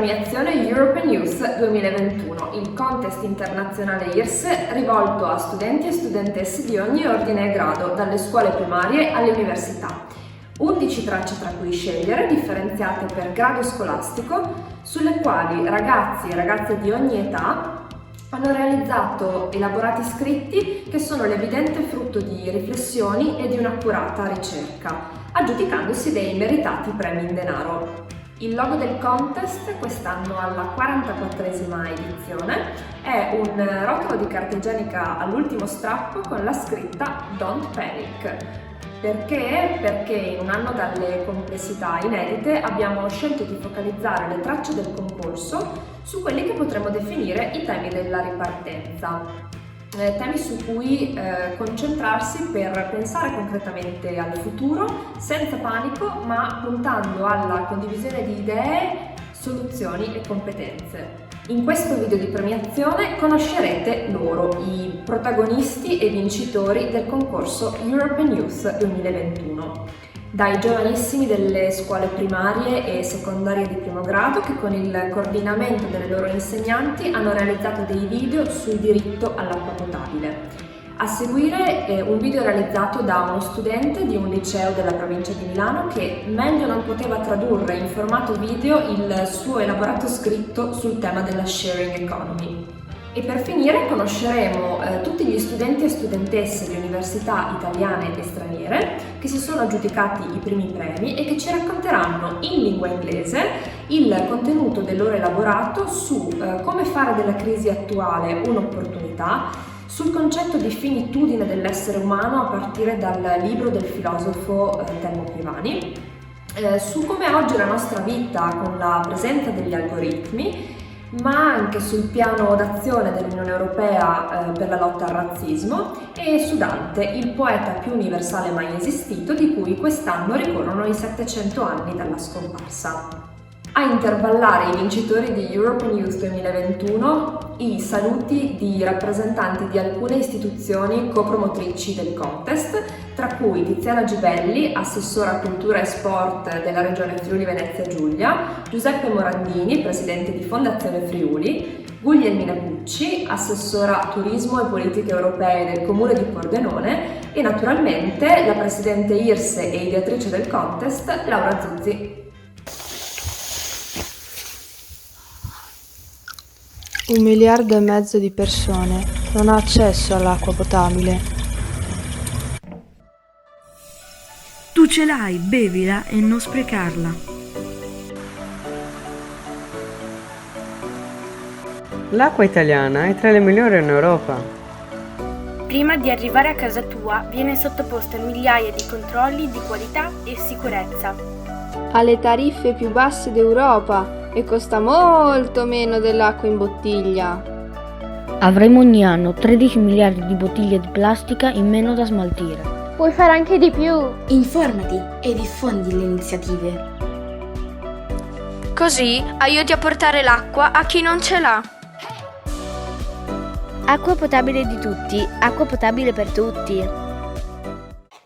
premiazione European Youth 2021, il contest internazionale IRS rivolto a studenti e studentesse di ogni ordine e grado, dalle scuole primarie alle università. 11 tracce tra cui scegliere, differenziate per grado scolastico, sulle quali ragazzi e ragazze di ogni età hanno realizzato elaborati scritti che sono l'evidente frutto di riflessioni e di un'accurata ricerca, aggiudicandosi dei meritati premi in denaro. Il logo del contest, quest'anno alla 44esima edizione, è un rotolo di carta igienica all'ultimo strappo con la scritta Don't Panic. Perché? Perché in un anno dalle complessità inedite abbiamo scelto di focalizzare le tracce del concorso su quelli che potremmo definire i temi della ripartenza. Temi su cui concentrarsi per pensare concretamente al futuro, senza panico, ma puntando alla condivisione di idee, soluzioni e competenze. In questo video di premiazione conoscerete loro, i protagonisti e vincitori del concorso European Youth 2021. Dai giovanissimi delle scuole primarie e secondarie di primo grado che con il coordinamento delle loro insegnanti hanno realizzato dei video sul diritto all'acqua potabile. A seguire un video realizzato da uno studente di un liceo della provincia di Milano che meglio non poteva tradurre in formato video il suo elaborato scritto sul tema della sharing economy. E per finire conosceremo tutti gli studenti e studentesse di università italiane e straniere che si sono aggiudicati i primi premi e che ci racconteranno in lingua inglese il contenuto del loro elaborato su come fare della crisi attuale un'opportunità, sul concetto di finitudine dell'essere umano a partire dal libro del filosofo Telmo Pivani, su come oggi la nostra vita con la presenza degli algoritmi, ma anche sul piano d'azione dell'Unione Europea per la lotta al razzismo e su Dante, il poeta più universale mai esistito, di cui quest'anno ricorrono i 700 anni dalla scomparsa. A intervallare i vincitori di European Youth 2021 i saluti di rappresentanti di alcune istituzioni copromotrici del contest, tra cui Tiziana Gibelli, assessora cultura e sport della regione Friuli Venezia Giulia, Giuseppe Morandini, presidente di Fondazione Friuli, Guglielmina Pucci, assessora turismo e politiche europee del comune di Pordenone e naturalmente la presidente IRSE e ideatrice del contest, Laura Zuzzi. 1,5 miliardi di persone non ha accesso all'acqua potabile. Tu ce l'hai, bevila e non sprecarla. L'acqua italiana è tra le migliori in Europa. Prima di arrivare a casa tua viene sottoposta a migliaia di controlli di qualità e sicurezza. Ha le tariffe più basse d'Europa e costa molto meno dell'acqua in bottiglia. Avremo ogni anno 13 miliardi di bottiglie di plastica in meno da smaltire. Puoi fare anche di più. Informati e diffondi le iniziative. Così aiuti a portare l'acqua a chi non ce l'ha. Acqua potabile di tutti, acqua potabile per tutti.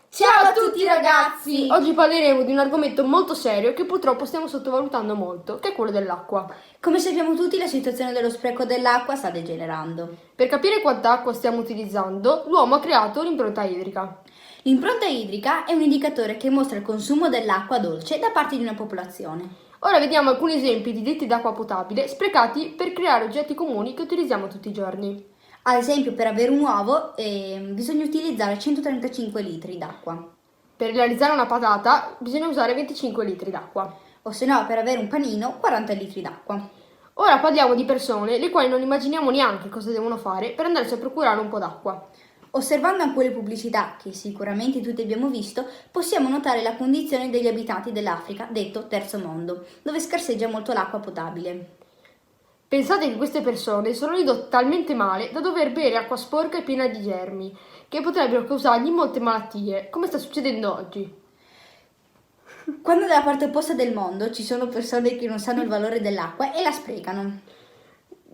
Ciao a tutti ragazzi! Oggi parleremo di un argomento molto serio che purtroppo stiamo sottovalutando molto, che è quello dell'acqua. Come sappiamo tutti, la situazione dello spreco dell'acqua sta degenerando. Per capire quanta acqua stiamo utilizzando, l'uomo ha creato l'impronta idrica. L'impronta idrica è un indicatore che mostra il consumo dell'acqua dolce da parte di una popolazione. Ora vediamo alcuni esempi di litri d'acqua potabile sprecati per creare oggetti comuni che utilizziamo tutti i giorni. Ad esempio, per avere un uovo bisogna utilizzare 135 litri d'acqua. Per realizzare una patata bisogna usare 25 litri d'acqua. O se no, per avere un panino, 40 litri d'acqua. Ora parliamo di persone le quali non immaginiamo neanche cosa devono fare per andarsi a procurare un po' d'acqua. Osservando anche le pubblicità, che sicuramente tutti abbiamo visto, possiamo notare la condizione degli abitanti dell'Africa, detto terzo mondo, dove scarseggia molto l'acqua potabile. Pensate che queste persone sono ridotte talmente male da dover bere acqua sporca e piena di germi, che potrebbero causargli molte malattie, come sta succedendo oggi. Quando dalla parte opposta del mondo ci sono persone che non sanno il valore dell'acqua e la sprecano.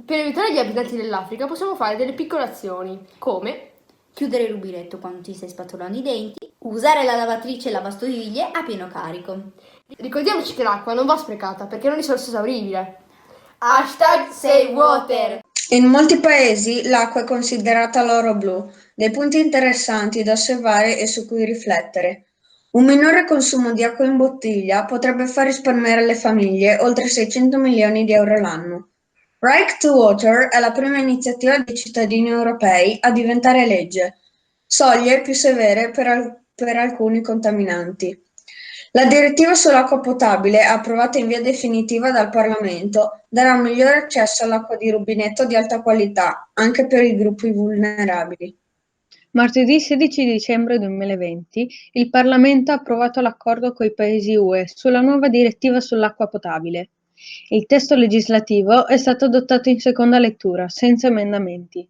Per evitare gli abitanti dell'Africa possiamo fare delle piccole azioni, come chiudere il rubinetto quando ti stai spatolando i denti, usare la lavatrice e lavastoviglie a pieno carico. Ricordiamoci che l'acqua non va sprecata perché è una risorsa esauribile. #SaveWater. In molti paesi l'acqua è considerata l'oro blu, dei punti interessanti da osservare e su cui riflettere. Un minore consumo di acqua in bottiglia potrebbe far risparmiare alle famiglie oltre 600 milioni di euro l'anno. Right to Water è la prima iniziativa dei cittadini europei a diventare legge, soglie più severe per alcuni contaminanti. La direttiva sull'acqua potabile, approvata in via definitiva dal Parlamento, darà un migliore accesso all'acqua di rubinetto di alta qualità, anche per i gruppi vulnerabili. Martedì 16 dicembre 2020 il Parlamento ha approvato l'accordo coi Paesi UE sulla nuova direttiva sull'acqua potabile. Il testo legislativo è stato adottato in seconda lettura, senza emendamenti.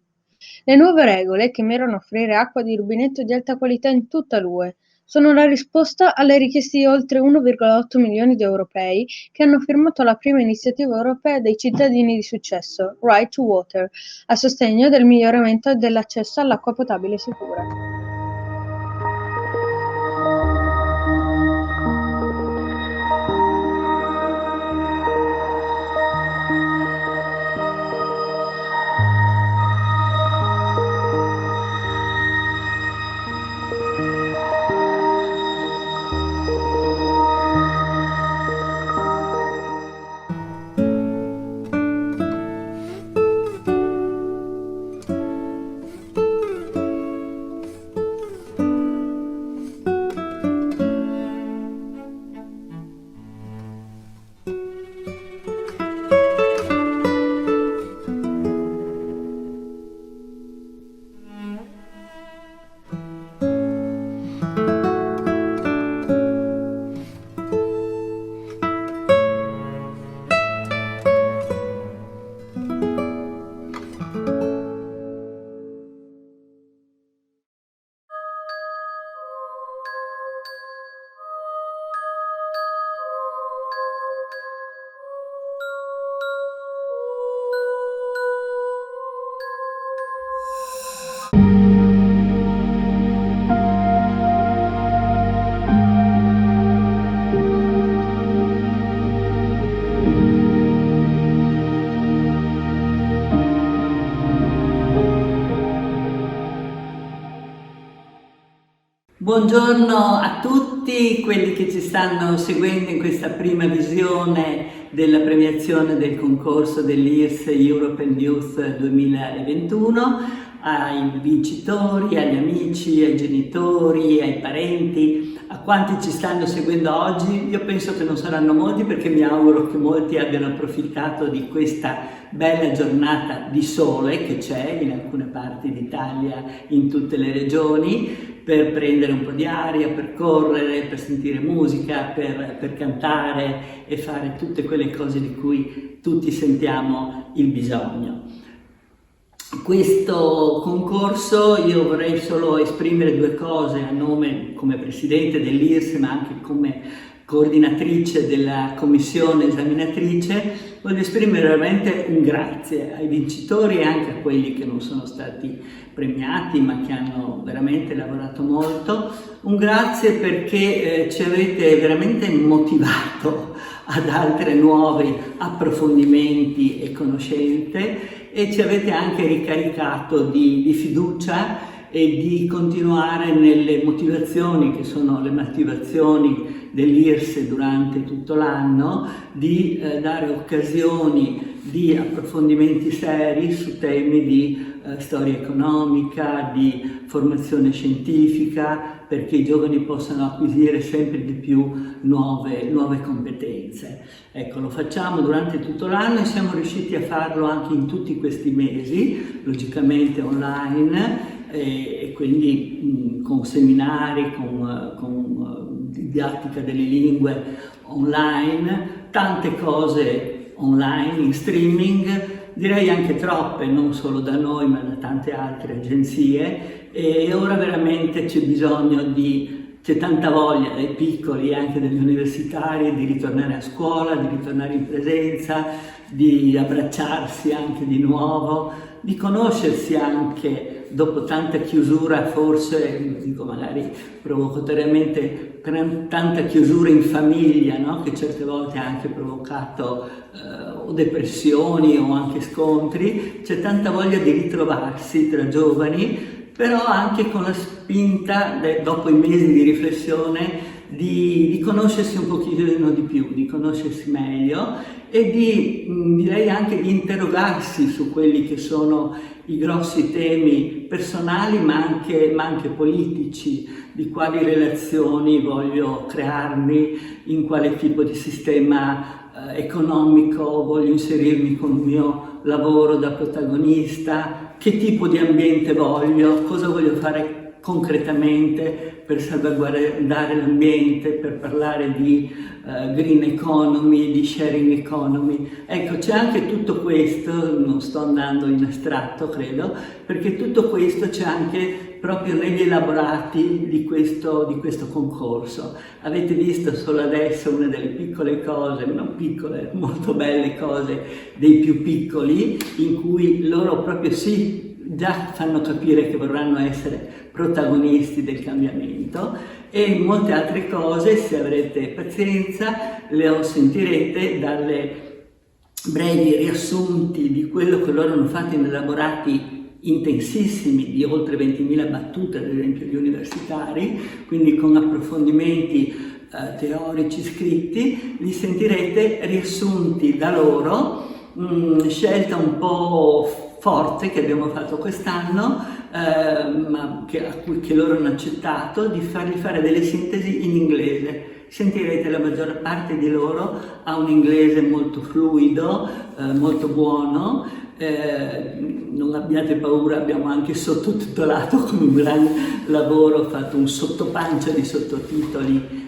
Le nuove regole, che mirano a offrire acqua di rubinetto di alta qualità in tutta l'UE, sono la risposta alle richieste di oltre 1,8 milioni di europei che hanno firmato la prima iniziativa europea dei cittadini di successo, Right to Water, a sostegno del miglioramento dell'accesso all'acqua potabile sicura. Buongiorno a tutti quelli che ci stanno seguendo in questa prima visione della premiazione del concorso dell'IRS European Youth 2021, ai vincitori, agli amici, ai genitori, ai parenti, a quanti ci stanno seguendo oggi. Io penso che non saranno molti, perché mi auguro che molti abbiano approfittato di questa bella giornata di sole che c'è in alcune parti d'Italia, in tutte le regioni, per prendere un po' di aria, per correre, per sentire musica, per cantare e fare tutte quelle cose di cui tutti sentiamo il bisogno. Questo concorso io vorrei solo esprimere due cose a nome, come presidente dell'IRS, ma anche come coordinatrice della commissione esaminatrice. Voglio esprimere veramente un grazie ai vincitori e anche a quelli che non sono stati premiati ma che hanno veramente lavorato molto. Un grazie perché ci avete veramente motivato ad altri nuovi approfondimenti e conoscenze, e ci avete anche ricaricato di fiducia e di continuare nelle motivazioni, che sono le motivazioni dell'IRS durante tutto l'anno, di dare occasioni di approfondimenti seri su temi di storia economica, di formazione scientifica, perché i giovani possano acquisire sempre di più nuove competenze. Ecco, lo facciamo durante tutto l'anno e siamo riusciti a farlo anche in tutti questi mesi, logicamente online, e quindi con seminari, con didattica delle lingue online, tante cose online, in streaming, direi anche troppe, non solo da noi ma da tante altre agenzie, e ora veramente c'è tanta voglia dai piccoli e anche degli universitari di ritornare a scuola, di ritornare in presenza, di abbracciarsi anche di nuovo, di conoscersi anche dopo tanta chiusura, forse, dico magari provocatoriamente, tanta chiusura in famiglia, no? Che certe volte ha anche provocato o depressioni o anche scontri. C'è tanta voglia di ritrovarsi tra giovani, però anche con la spinta, dopo i mesi di riflessione, di conoscersi un pochino di più, di conoscersi meglio e direi anche di interrogarsi su quelli che sono i grossi temi personali ma anche politici, di quali relazioni voglio crearmi, in quale tipo di sistema economico voglio inserirmi con il mio lavoro da protagonista, che tipo di ambiente voglio, cosa voglio fare concretamente per salvaguardare l'ambiente, per parlare di green economy, di sharing economy. Ecco, c'è anche tutto questo, non sto andando in astratto credo, perché tutto questo c'è anche proprio negli elaborati di questo concorso. Avete visto solo adesso una delle piccole cose, non piccole, molto belle cose dei più piccoli, in cui loro proprio già fanno capire che vorranno essere protagonisti del cambiamento, e molte altre cose, se avrete pazienza, le sentirete dalle brevi riassunti di quello che loro hanno fatto in elaborati intensissimi di oltre 20.000 battute, ad esempio, di universitari, quindi con approfondimenti teorici scritti. Li sentirete riassunti da loro, scelta un po' forte che abbiamo fatto quest'anno, ma che loro hanno accettato, di fargli fare delle sintesi in inglese. Sentirete la maggior parte di loro ha un inglese molto fluido, molto buono. Non abbiate paura, abbiamo anche sottotitolato con un gran lavoro, fatto un sottopancia di sottotitoli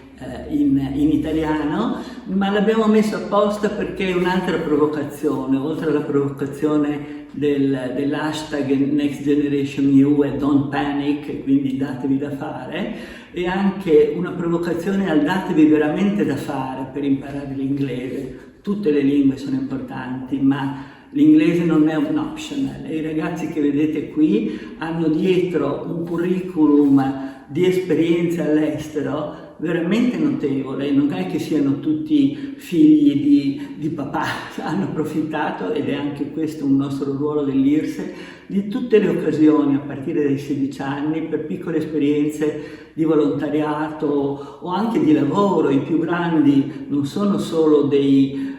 in italiano, ma l'abbiamo messo apposta perché è un'altra provocazione, oltre alla provocazione dell'hashtag Next Generation EU e Don't Panic, quindi datevi da fare, e anche una provocazione al datevi veramente da fare per imparare l'inglese. Tutte le lingue sono importanti, ma l'inglese non è un optional, e i ragazzi che vedete qui hanno dietro un curriculum di esperienze all'estero veramente notevole. Non è che siano tutti figli di papà, hanno approfittato, ed è anche questo un nostro ruolo dell'IRSE, di tutte le occasioni a partire dai 16 anni per piccole esperienze di volontariato o anche di lavoro. I più grandi non sono solo dei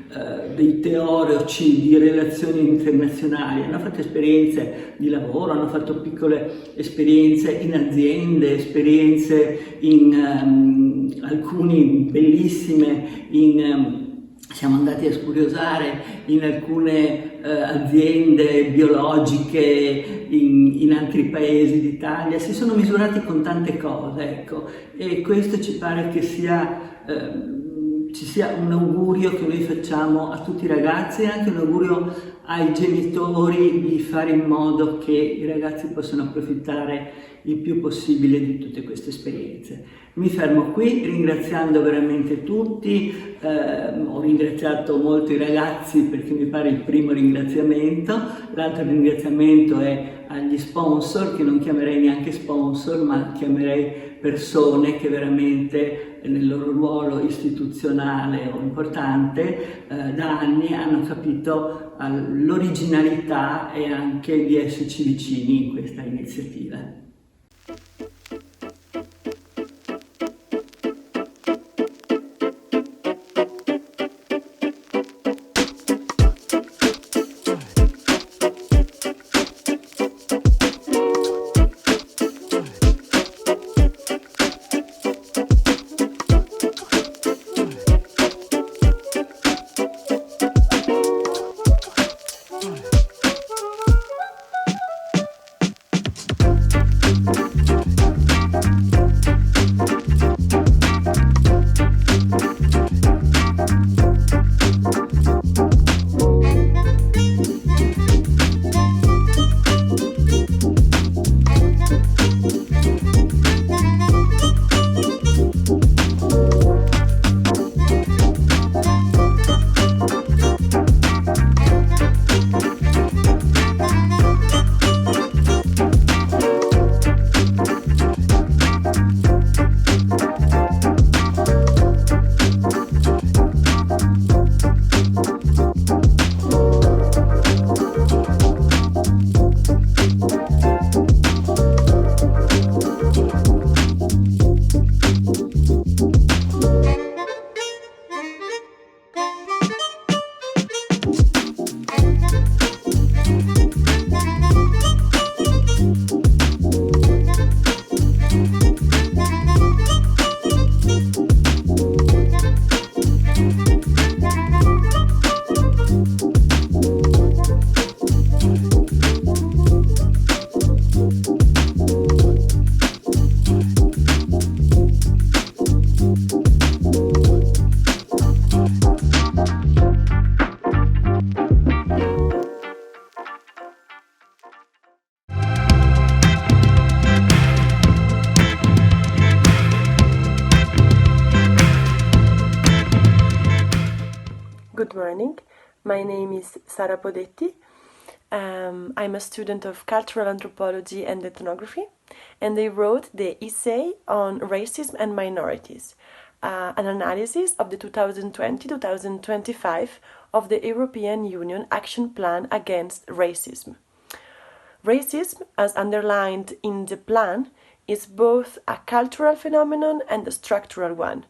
teorici di relazioni internazionali, hanno fatto esperienze di lavoro, hanno fatto piccole esperienze in aziende, esperienze in alcuni bellissime, siamo andati a scuriosare in alcune aziende biologiche in altri paesi d'Italia, si sono misurati con tante cose, ecco, e questo ci pare che ci sia un augurio che noi facciamo a tutti i ragazzi, e anche un augurio ai genitori di fare in modo che i ragazzi possano approfittare il più possibile di tutte queste esperienze. Mi fermo qui ringraziando veramente tutti, ho ringraziato molto i ragazzi perché mi pare il primo ringraziamento, l'altro ringraziamento è agli sponsor, che non chiamerei neanche sponsor ma chiamerei persone che veramente nel loro ruolo istituzionale o importante da anni hanno capito l'originalità e anche di esserci vicini in questa iniziativa. My name is Sara Podetti. I'm a student of cultural anthropology and ethnography, and I wrote the essay on racism and minorities, an analysis of the 2020-2025 of the European Union Action Plan Against Racism. Racism, as underlined in the plan, is both a cultural phenomenon and a structural one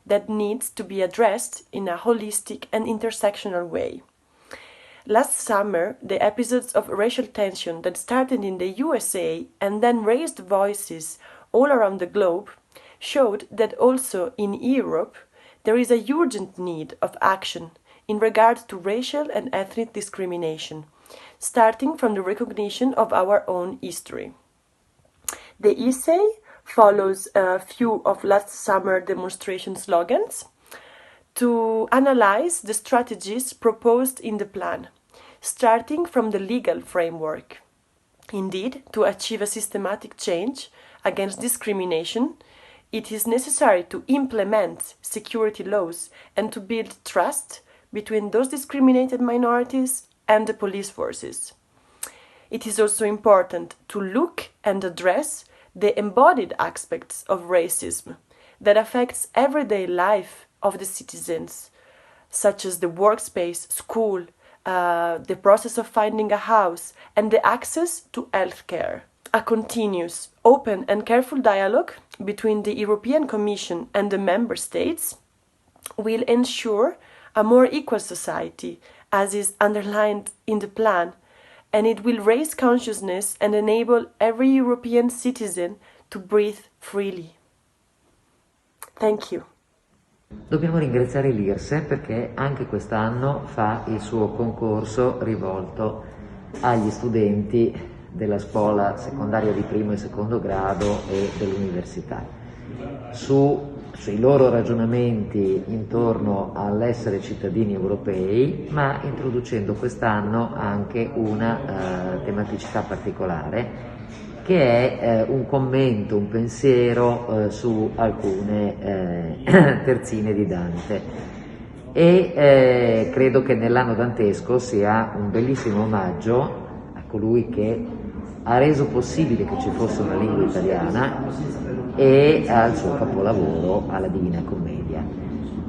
that needs to be addressed in a holistic and intersectional way. Last summer, the episodes of racial tension that started in the USA and then raised voices all around the globe showed that also in Europe there is a urgent need of action in regard to racial and ethnic discrimination, starting from the recognition of our own history. The essay follows a few of last summer demonstration slogans to analyze the strategies proposed in the plan, starting from the legal framework. Indeed, to achieve a systematic change against discrimination, it is necessary to implement security laws and to build trust between those discriminated minorities and the police forces. It is also important to look and address the embodied aspects of racism that affects everyday life of the citizens, such as the workspace, school, the process of finding a house, and the access to healthcare. A continuous, open and careful dialogue between the European Commission and the Member States will ensure a more equal society, as is underlined in the plan, and it will raise consciousness and enable every European citizen to breathe freely. Thank you. Dobbiamo ringraziare l'IRSE perché anche quest'anno fa il suo concorso rivolto agli studenti della scuola secondaria di primo e secondo grado e dell'università. Sui loro ragionamenti intorno all'essere cittadini europei, ma introducendo quest'anno anche una tematicità particolare che è un commento, un pensiero su alcune terzine di Dante. E credo che nell'anno dantesco sia un bellissimo omaggio a colui che ha reso possibile che ci fosse una lingua italiana e al suo capolavoro, alla Divina Commedia.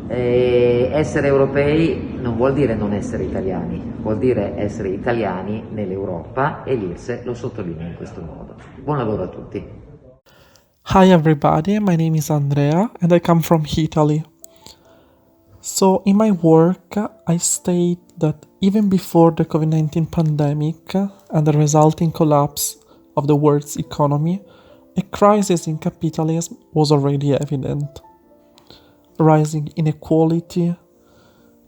Essere europei non vuol dire non essere italiani, vuol dire essere italiani nell'Europa e l'IRSE lo sottolinea in questo modo. Buon lavoro a tutti. Hi everybody, my name is Andrea and I come from Italy. So in my work I state that even before the COVID-19 pandemic and the resulting collapse of the world's economy, a crisis in capitalism was already evident. Rising inequality,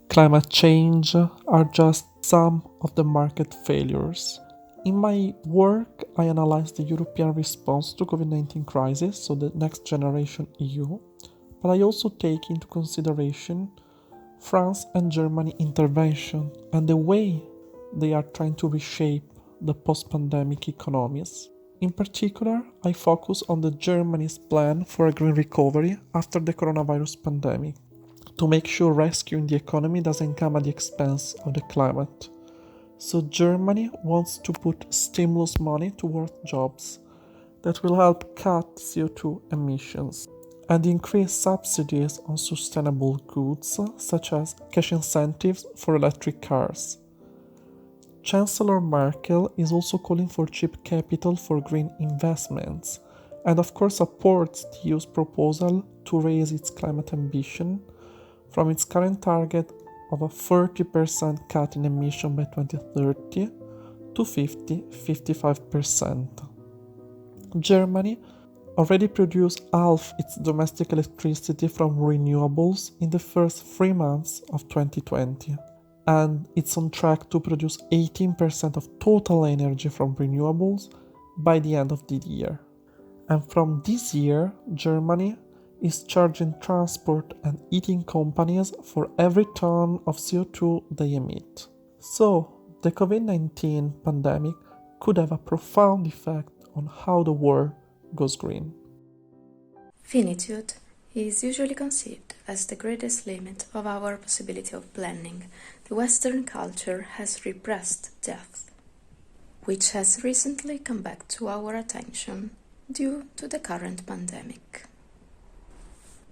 climate change are just some of the market failures. In my work, I analyze the European response to COVID-19 crisis, so the Next Generation EU, but I also take into consideration France and Germany intervention and the way they are trying to reshape the post-pandemic economies. In particular, I focus on the Germany's plan for a green recovery after the coronavirus pandemic, to make sure rescuing the economy doesn't come at the expense of the climate. So Germany wants to put stimulus money towards jobs that will help cut CO2 emissions and increase subsidies on sustainable goods, such as cash incentives for electric cars. Chancellor Merkel is also calling for cheap capital for green investments and of course supports the EU's proposal to raise its climate ambition from its current target of a 30% cut in emission by 2030 to 55%. Germany already produced half its domestic electricity from renewables in the first 3 months of 2020. And it's on track to produce 18% of total energy from renewables by the end of the year. And from this year, Germany is charging transport and heating companies for every ton of CO2 they emit. So, the COVID-19 pandemic could have a profound effect on how the world goes green. Finitude is usually conceived as the greatest limit of our possibility of planning, the Western culture has repressed death, which has recently come back to our attention due to the current pandemic.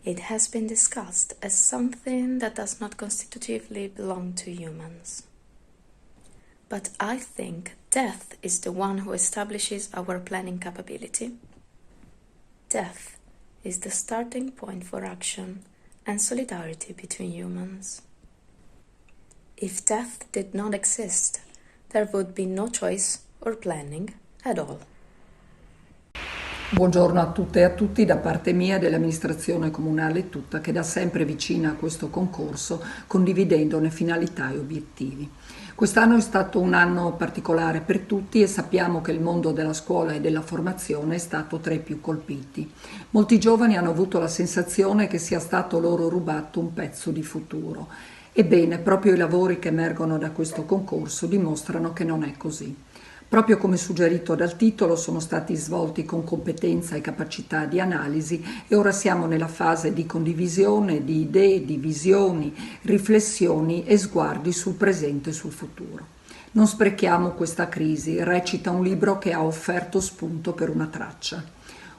It has been discussed as something that does not constitutively belong to humans. But I think death is the one who establishes our planning capability. Death is the starting point for action and solidarity between humans. If death did not exist, there would be no choice or planning at all. Buongiorno a tutte e a tutti da parte mia e dell'amministrazione comunale tutta, che da sempre vicina a questo concorso, condividendone finalità e obiettivi. Quest'anno è stato un anno particolare per tutti e sappiamo che il mondo della scuola e della formazione è stato tra i più colpiti. Molti giovani hanno avuto la sensazione che sia stato loro rubato un pezzo di futuro. Ebbene, proprio i lavori che emergono da questo concorso dimostrano che non è così. Proprio come suggerito dal titolo, sono stati svolti con competenza e capacità di analisi e ora siamo nella fase di condivisione di idee, di visioni, riflessioni e sguardi sul presente e sul futuro. Non sprechiamo questa crisi, recita un libro che ha offerto spunto per una traccia.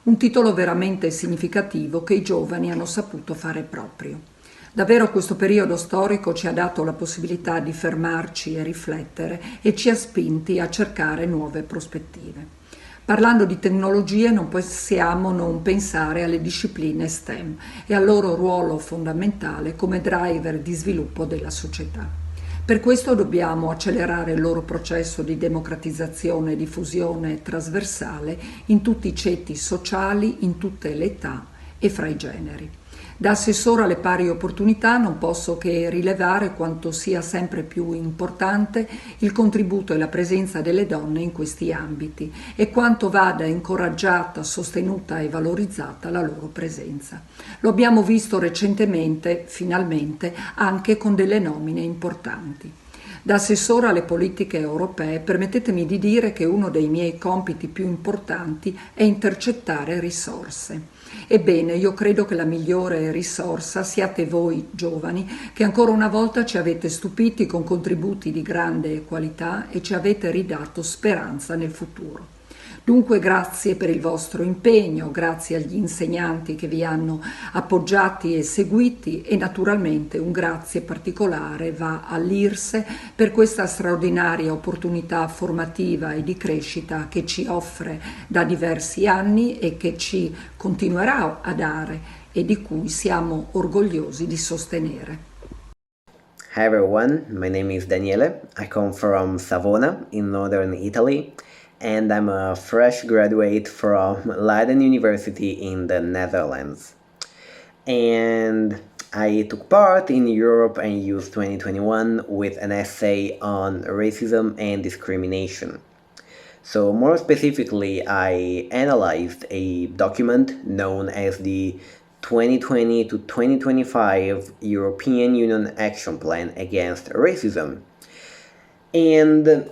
Un titolo veramente significativo che i giovani hanno saputo fare proprio. Davvero questo periodo storico ci ha dato la possibilità di fermarci e riflettere e ci ha spinti a cercare nuove prospettive. Parlando di tecnologie non possiamo non pensare alle discipline STEM e al loro ruolo fondamentale come driver di sviluppo della società. Per questo dobbiamo accelerare il loro processo di democratizzazione e diffusione trasversale in tutti i ceti sociali, in tutte le età e fra i generi. Da assessore alle pari opportunità non posso che rilevare quanto sia sempre più importante il contributo e la presenza delle donne in questi ambiti e quanto vada incoraggiata, sostenuta e valorizzata la loro presenza. Lo abbiamo visto recentemente, finalmente, anche con delle nomine importanti. Da assessore alle politiche europee, permettetemi di dire che uno dei miei compiti più importanti è intercettare risorse. Ebbene, io credo che la migliore risorsa siate voi giovani, che ancora una volta ci avete stupiti con contributi di grande qualità e ci avete ridato speranza nel futuro. Dunque grazie per il vostro impegno, grazie agli insegnanti che vi hanno appoggiati e seguiti e naturalmente un grazie particolare va all'IRSE per questa straordinaria opportunità formativa e di crescita che ci offre da diversi anni e che ci continuerà a dare e di cui siamo orgogliosi di sostenere. Hi everyone, my name is Daniele. I come from Savona in northern Italy. And I'm a fresh graduate from Leiden University in the Netherlands. And I took part in Europe and Youth 2021 with an essay on racism and discrimination. So more specifically, I analyzed a document known as the 2020 to 2025 European Union Action Plan Against Racism. And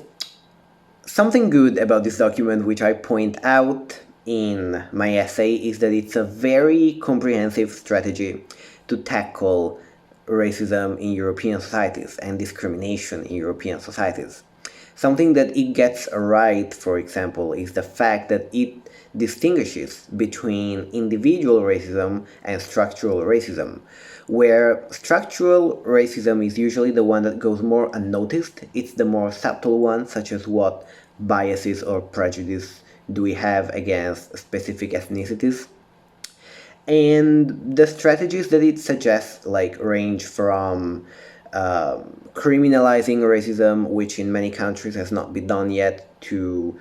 something good about this document, which I point out in my essay, is that it's a very comprehensive strategy to tackle racism in European societies and discrimination in European societies. Something that it gets right, for example, is the fact that it distinguishes between individual racism and structural racism, where structural racism is usually the one that goes more unnoticed. It's the more subtle one, such as what biases or prejudice do we have against specific ethnicities. And the strategies that it suggests range from criminalizing racism, which in many countries has not been done yet, to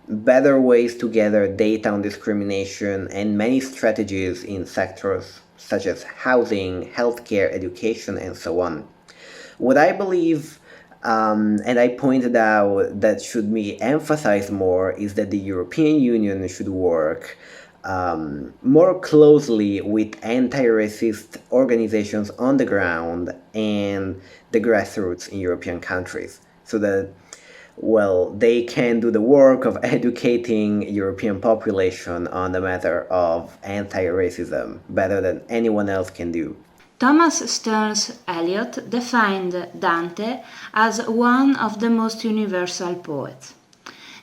better ways to gather data on discrimination, and many strategies in sectors such as housing, healthcare, education, and so on. What I believe, and I pointed out that should be emphasized more, is that the European Union should work more closely with anti-racist organizations on the ground and the grassroots in European countries, so that well, they can do the work of educating European population on the matter of anti-racism better than anyone else can do. Thomas Stearns Eliot defined Dante as one of the most universal poets.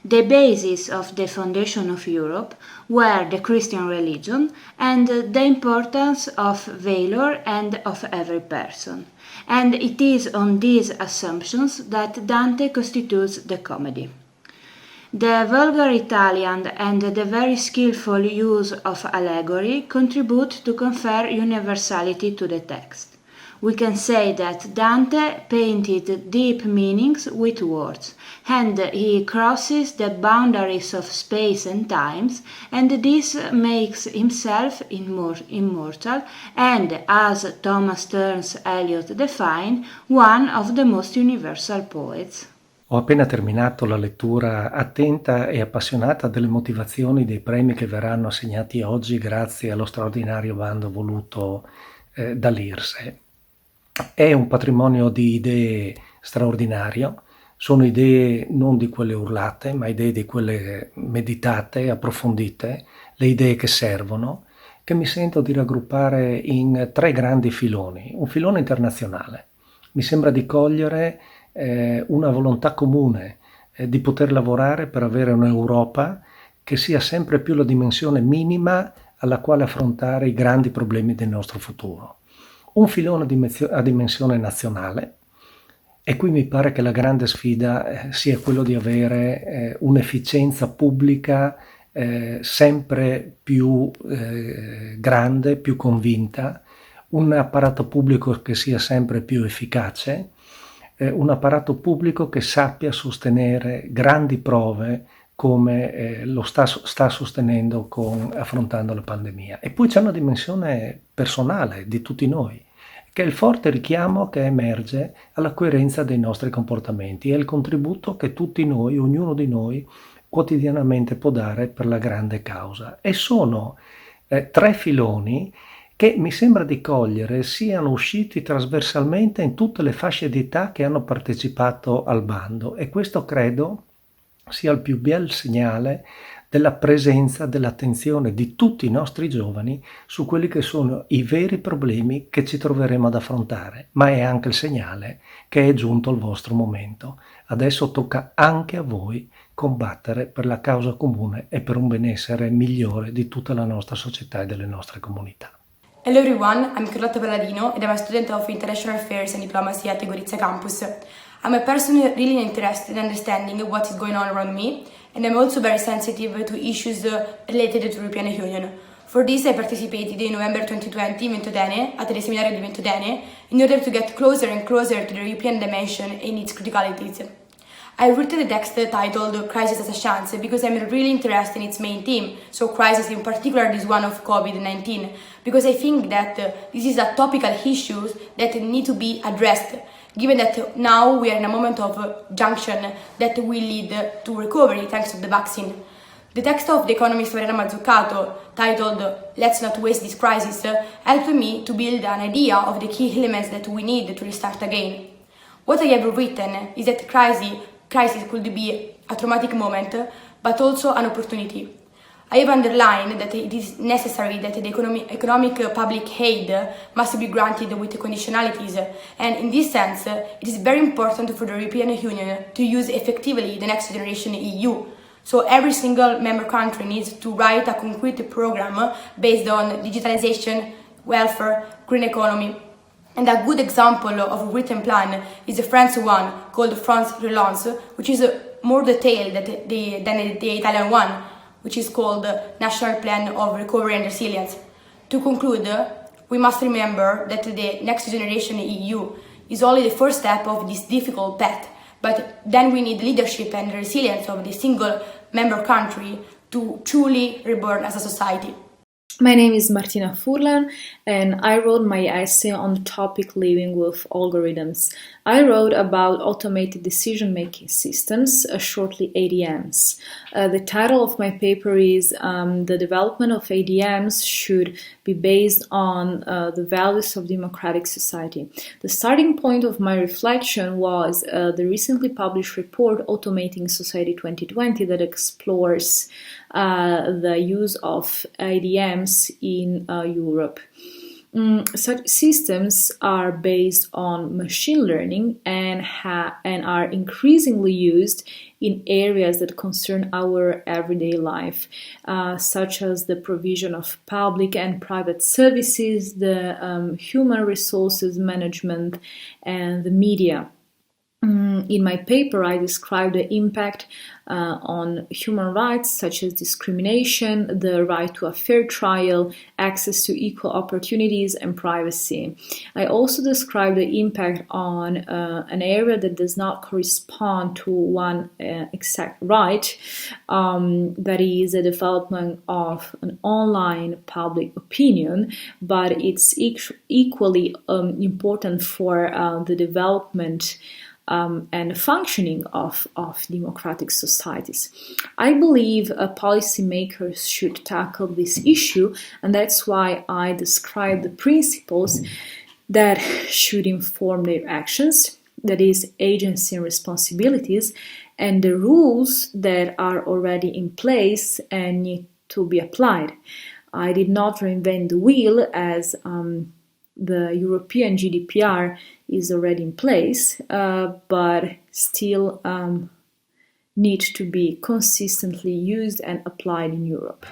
The basis of the foundation of Europe were the Christian religion and the importance of valor and of every person. And it is on these assumptions that Dante constitutes the comedy. The vulgar Italian and the very skillful use of allegory contribute to confer universality to the text. We can say that Dante painted deep meanings with words, and he crosses the boundaries of space and times, and this makes himself immortal and, as Thomas Stearns Eliot defined, one of the most universal poets. Ho appena terminato la lettura attenta e appassionata delle motivazioni dei premi che verranno assegnati oggi grazie allo straordinario bando voluto dall'IRSE. È un patrimonio di idee straordinario, sono idee non di quelle urlate, ma idee di quelle meditate, approfondite, le idee che servono, che mi sento di raggruppare in 3 grandi filoni. Un filone internazionale. Mi sembra di cogliere una volontà comune di poter lavorare per avere un'Europa che sia sempre più la dimensione minima alla quale affrontare i grandi problemi del nostro futuro. Un filone a dimensione nazionale, e qui mi pare che la grande sfida sia quello di avere un'efficienza pubblica sempre più grande, più convinta, un apparato pubblico che sia sempre più efficace, un apparato pubblico che sappia sostenere grandi prove come lo sta sostenendo affrontando la pandemia. E poi c'è una dimensione personale di tutti noi, che è il forte richiamo che emerge alla coerenza dei nostri comportamenti e il contributo che tutti noi, ognuno di noi, quotidianamente può dare per la grande causa. E sono 3 filoni che mi sembra di cogliere siano usciti trasversalmente in tutte le fasce di età che hanno partecipato al bando, e questo credo sia il più bel segnale della presenza, dell'attenzione di tutti i nostri giovani su quelli che sono i veri problemi che ci troveremo ad affrontare, ma è anche il segnale che è giunto il vostro momento. Adesso tocca anche a voi combattere per la causa comune e per un benessere migliore di tutta la nostra società e delle nostre comunità. Hello everyone, I'm Carlotta Palladino and I'm a student of International Affairs and Diplomacy at the Gorizia campus. I'm a person really interested in understanding what is going on around me, and I'm also very sensitive to issues related to the European Union. For this I participated in November 2020 in Ventotene, at the seminario di Ventotene, in order to get closer and closer to the European dimension and its criticalities. I wrote the text titled Crisis as a Chance because I'm really interested in its main theme, so crisis in particular this one of COVID-19, because I think that this is a topical issue that need to be addressed, given that now we are in a moment of junction that will lead to recovery thanks to the vaccine. The text of the economist Mariana Mazzucato, titled Let's Not Waste This Crisis, helped me to build an idea of the key elements that we need to restart again. What I have written is that crisis could be a traumatic moment, but also an opportunity. I have underlined that it is necessary that the economic public aid must be granted with conditionalities, and in this sense, it is very important for the European Union to use effectively the Next Generation EU. So every single member country needs to write a concrete program based on digitalization, welfare, green economy. And a good example of a written plan is the French one called France Relance, which is more detailed than the Italian one, which is called National Plan of Recovery and Resilience. To conclude, we must remember that the Next Generation EU is only the first step of this difficult path, but then we need leadership and resilience of the single member country to truly reborn as a society. My name is Martina Furlan, and I wrote my essay on the topic living with algorithms. I wrote about automated decision-making systems, shortly ADMs. The title of my paper is The Development of ADMs Should Be Based on the Values of Democratic Society. The starting point of my reflection was the recently published report Automating Society 2020 that explores the use of ADMs in Europe. Such systems are based on machine learning and are increasingly used in areas that concern our everyday life, such as the provision of public and private services, the human resources management, and the media. In my paper, I describe the impact on human rights, such as discrimination, the right to a fair trial, access to equal opportunities, and privacy. I also describe the impact on an area that does not correspond to one exact right, that is the development of an online public opinion, but it's equally important for the development and functioning of democratic societies. I believe policymakers should tackle this issue, and that's why I describe the principles that should inform their actions, that is, agency and responsibilities, and the rules that are already in place and need to be applied. I did not reinvent the wheel, as the European GDPR is already in place, but still need to be consistently used and applied in Europe.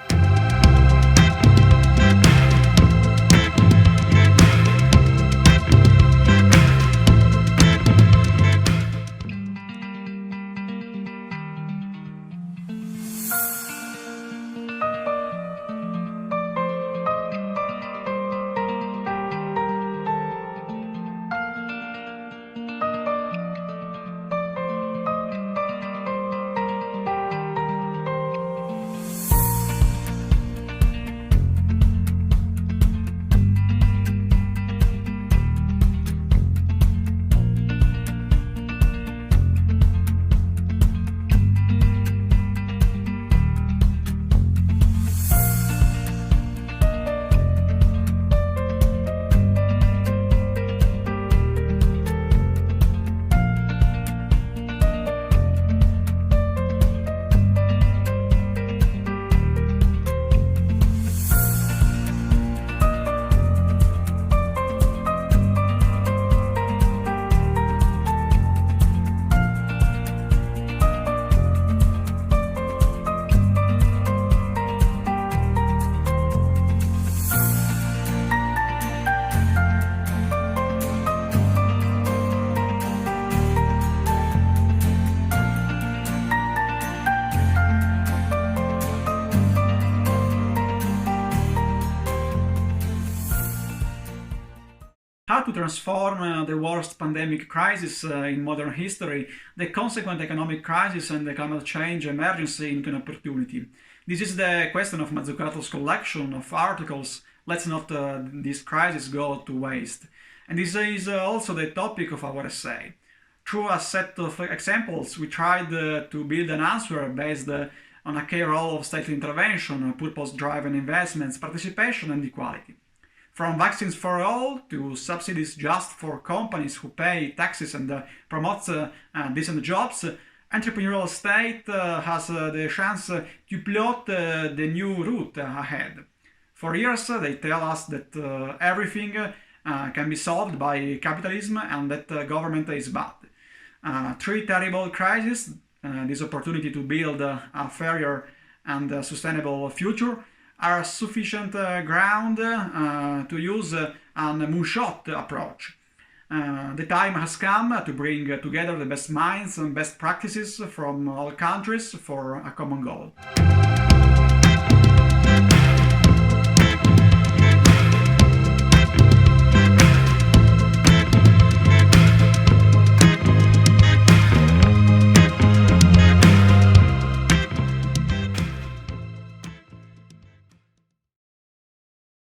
How to transform the worst pandemic crisis in modern history, the consequent economic crisis and the climate change emergency into an opportunity. This is the question of Mazzucato's collection of articles, Let's Not This Crisis Go to Waste. And this is also the topic of our essay. Through a set of examples, we tried to build an answer based on a key role of state intervention, purpose-driven investments, participation and equality. From vaccines for all to subsidies just for companies who pay taxes and promote decent jobs, entrepreneurial state has the chance to plot the new route ahead. For years they tell us that everything can be solved by capitalism and that government is bad. Three terrible crises, this opportunity to build a fairer and sustainable future, are sufficient ground to use a moonshot approach. The time has come to bring together the best minds and best practices from all countries for a common goal.